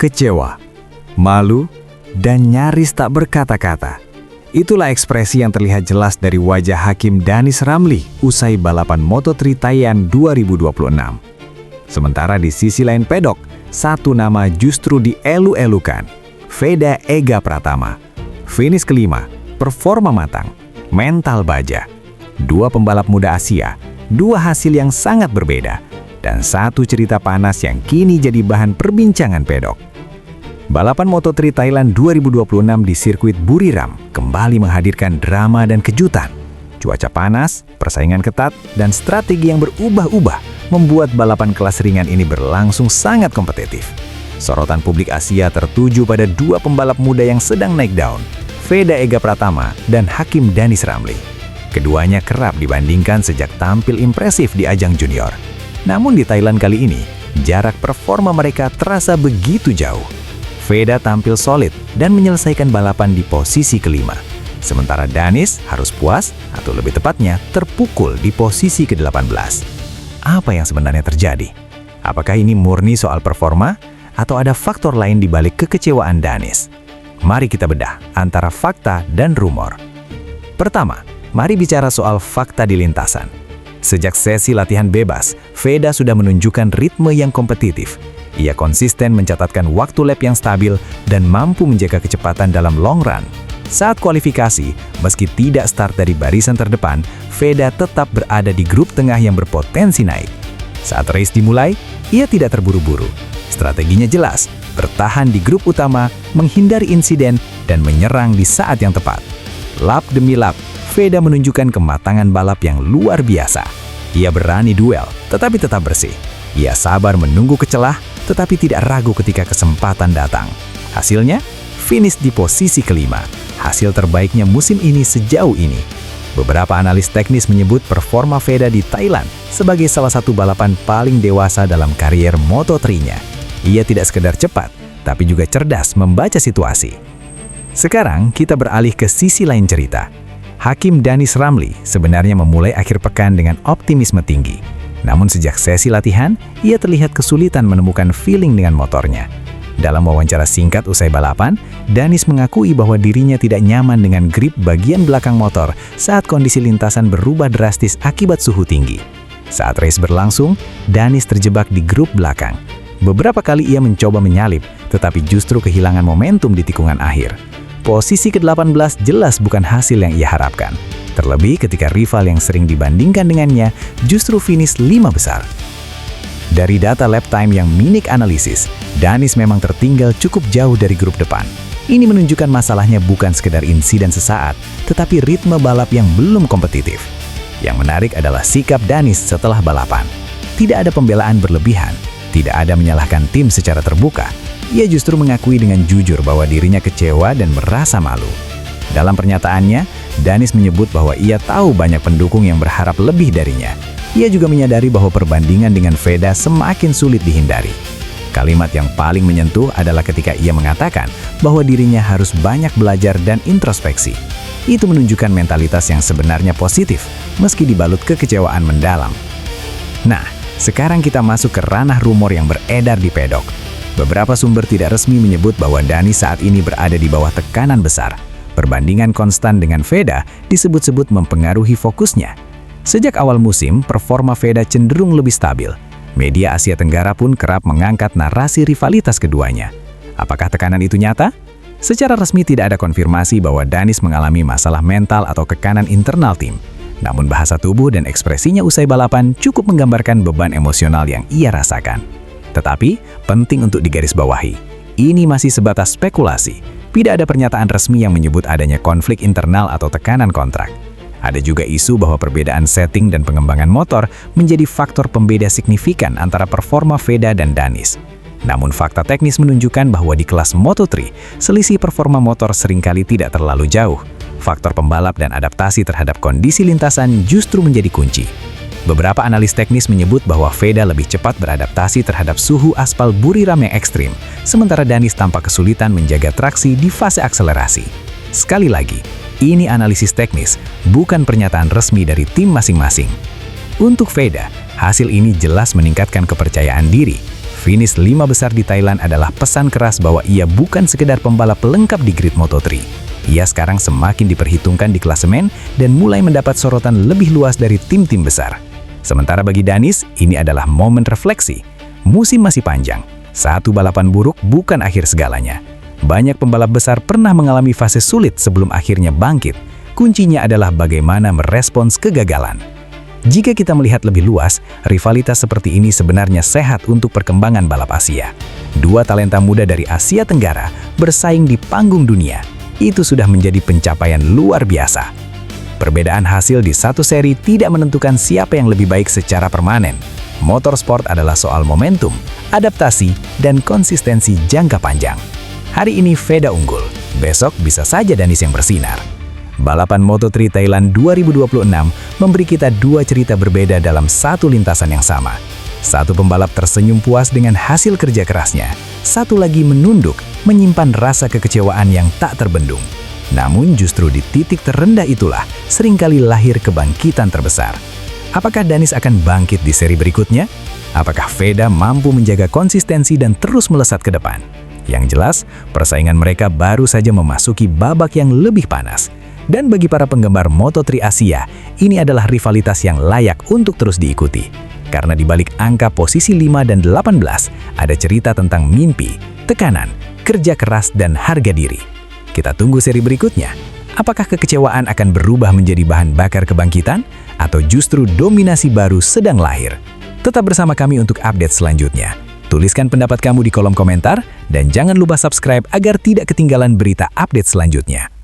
kecewa, malu, dan nyaris tak berkata-kata. Itulah ekspresi yang terlihat jelas dari wajah Hakim Danis Ramli usai balapan Moto3 Thailand 2026. Sementara di sisi lain pedok, satu nama justru dielu-elukan, Veda Ega Pratama. Finish kelima, performa matang, mental baja. Dua pembalap muda Asia, dua hasil yang sangat berbeda, dan satu cerita panas yang kini jadi bahan perbincangan pedok. Balapan Moto3 Thailand 2026 di sirkuit Buriram kembali menghadirkan drama dan kejutan. Cuaca panas, persaingan ketat, dan strategi yang berubah-ubah membuat balapan kelas ringan ini berlangsung sangat kompetitif. Sorotan publik Asia tertuju pada dua pembalap muda yang sedang naik daun, Veda Ega Pratama dan Hakim Danis Ramli. Keduanya kerap dibandingkan sejak tampil impresif di ajang junior. Namun di Thailand kali ini, jarak performa mereka terasa begitu jauh. Veda tampil solid dan menyelesaikan balapan di posisi kelima. Sementara Danis harus puas, atau lebih tepatnya terpukul di posisi ke-18. Apa yang sebenarnya terjadi? Apakah ini murni soal performa, atau ada faktor lain di balik kekecewaan Danis? Mari kita bedah antara fakta dan rumor. Pertama, mari bicara soal fakta di lintasan. Sejak sesi latihan bebas, Veda sudah menunjukkan ritme yang kompetitif. Ia konsisten mencatatkan waktu lap yang stabil dan mampu menjaga kecepatan dalam long run. Saat kualifikasi, meski tidak start dari barisan terdepan, Veda tetap berada di grup tengah yang berpotensi naik. Saat race dimulai, ia tidak terburu-buru. Strateginya jelas, bertahan di grup utama, menghindari insiden, dan menyerang di saat yang tepat. Lap demi lap, Veda menunjukkan kematangan balap yang luar biasa. Ia berani duel, tetapi tetap bersih. Ia sabar menunggu kecelah, tetapi tidak ragu ketika kesempatan datang. Hasilnya, finish di posisi kelima, hasil terbaiknya musim ini sejauh ini. Beberapa analis teknis menyebut performa Veda di Thailand sebagai salah satu balapan paling dewasa dalam karier Moto3-nya. Ia tidak sekedar cepat, tapi juga cerdas membaca situasi. Sekarang kita beralih ke sisi lain cerita. Hakim Danis Ramli sebenarnya memulai akhir pekan dengan optimisme tinggi. Namun sejak sesi latihan, ia terlihat kesulitan menemukan feeling dengan motornya. Dalam wawancara singkat usai balapan, Danis mengakui bahwa dirinya tidak nyaman dengan grip bagian belakang motor saat kondisi lintasan berubah drastis akibat suhu tinggi. Saat race berlangsung, Danis terjebak di grup belakang. Beberapa kali ia mencoba menyalip, tetapi justru kehilangan momentum di tikungan akhir. Posisi ke-18 jelas bukan hasil yang ia harapkan. Terlebih ketika rival yang sering dibandingkan dengannya justru finish 5 besar. Dari data lap time yang Minik analisis, Danis memang tertinggal cukup jauh dari grup depan. Ini menunjukkan masalahnya bukan sekedar insiden sesaat, tetapi ritme balap yang belum kompetitif. Yang menarik adalah sikap Danis setelah balapan. Tidak ada pembelaan berlebihan, tidak ada menyalahkan tim secara terbuka. Ia justru mengakui dengan jujur bahwa dirinya kecewa dan merasa malu. Dalam pernyataannya, Danis menyebut bahwa ia tahu banyak pendukung yang berharap lebih darinya. Ia juga menyadari bahwa perbandingan dengan Veda semakin sulit dihindari. Kalimat yang paling menyentuh adalah ketika ia mengatakan bahwa dirinya harus banyak belajar dan introspeksi. Itu menunjukkan mentalitas yang sebenarnya positif, meski dibalut kekecewaan mendalam. Nah, sekarang kita masuk ke ranah rumor yang beredar di pedok. Beberapa sumber tidak resmi menyebut bahwa Danis saat ini berada di bawah tekanan besar. Perbandingan konstan dengan Veda disebut-sebut mempengaruhi fokusnya. Sejak awal musim, performa Veda cenderung lebih stabil. Media Asia Tenggara pun kerap mengangkat narasi rivalitas keduanya. Apakah tekanan itu nyata? Secara resmi tidak ada konfirmasi bahwa Danis mengalami masalah mental atau tekanan internal tim. Namun bahasa tubuh dan ekspresinya usai balapan cukup menggambarkan beban emosional yang ia rasakan. Tetapi, penting untuk digarisbawahi, ini masih sebatas spekulasi. Tidak ada pernyataan resmi yang menyebut adanya konflik internal atau tekanan kontrak. Ada juga isu bahwa perbedaan setting dan pengembangan motor menjadi faktor pembeda signifikan antara performa Veda dan Danis. Namun fakta teknis menunjukkan bahwa di kelas Moto3, selisih performa motor seringkali tidak terlalu jauh. Faktor pembalap dan adaptasi terhadap kondisi lintasan justru menjadi kunci. Beberapa analis teknis menyebut bahwa Veda lebih cepat beradaptasi terhadap suhu aspal Buriram yang ekstrim, sementara Danis tampak kesulitan menjaga traksi di fase akselerasi. Sekali lagi, ini analisis teknis, bukan pernyataan resmi dari tim masing-masing. Untuk Veda, hasil ini jelas meningkatkan kepercayaan diri. Finish 5 besar di Thailand adalah pesan keras bahwa ia bukan sekedar pembalap pelengkap di grid Moto3. Ia sekarang semakin diperhitungkan di klasemen dan mulai mendapat sorotan lebih luas dari tim-tim besar. Sementara bagi Danis, ini adalah momen refleksi. Musim masih panjang. Satu balapan buruk bukan akhir segalanya. Banyak pembalap besar pernah mengalami fase sulit sebelum akhirnya bangkit. Kuncinya adalah bagaimana merespons kegagalan. Jika kita melihat lebih luas, rivalitas seperti ini sebenarnya sehat untuk perkembangan balap Asia. Dua talenta muda dari Asia Tenggara bersaing di panggung dunia. Itu sudah menjadi pencapaian luar biasa. Perbedaan hasil di satu seri tidak menentukan siapa yang lebih baik secara permanen. Motorsport adalah soal momentum, adaptasi, dan konsistensi jangka panjang. Hari ini Veda unggul, besok bisa saja Danis yang bersinar. Balapan Moto3 Thailand 2026 memberi kita dua cerita berbeda dalam satu lintasan yang sama. Satu pembalap tersenyum puas dengan hasil kerja kerasnya. Satu lagi menunduk, menyimpan rasa kekecewaan yang tak terbendung. Namun justru di titik terendah itulah seringkali lahir kebangkitan terbesar. Apakah Danis akan bangkit di seri berikutnya? Apakah Veda mampu menjaga konsistensi dan terus melesat ke depan? Yang jelas, persaingan mereka baru saja memasuki babak yang lebih panas. Dan bagi para penggemar Moto3 Asia, ini adalah rivalitas yang layak untuk terus diikuti. Karena di balik angka posisi 5 dan 18, ada cerita tentang mimpi, tekanan, kerja keras, dan harga diri. Kita tunggu seri berikutnya. Apakah kekecewaan akan berubah menjadi bahan bakar kebangkitan? Atau justru dominasi baru sedang lahir? Tetap bersama kami untuk update selanjutnya. Tuliskan pendapat kamu di kolom komentar, dan jangan lupa subscribe agar tidak ketinggalan berita update selanjutnya.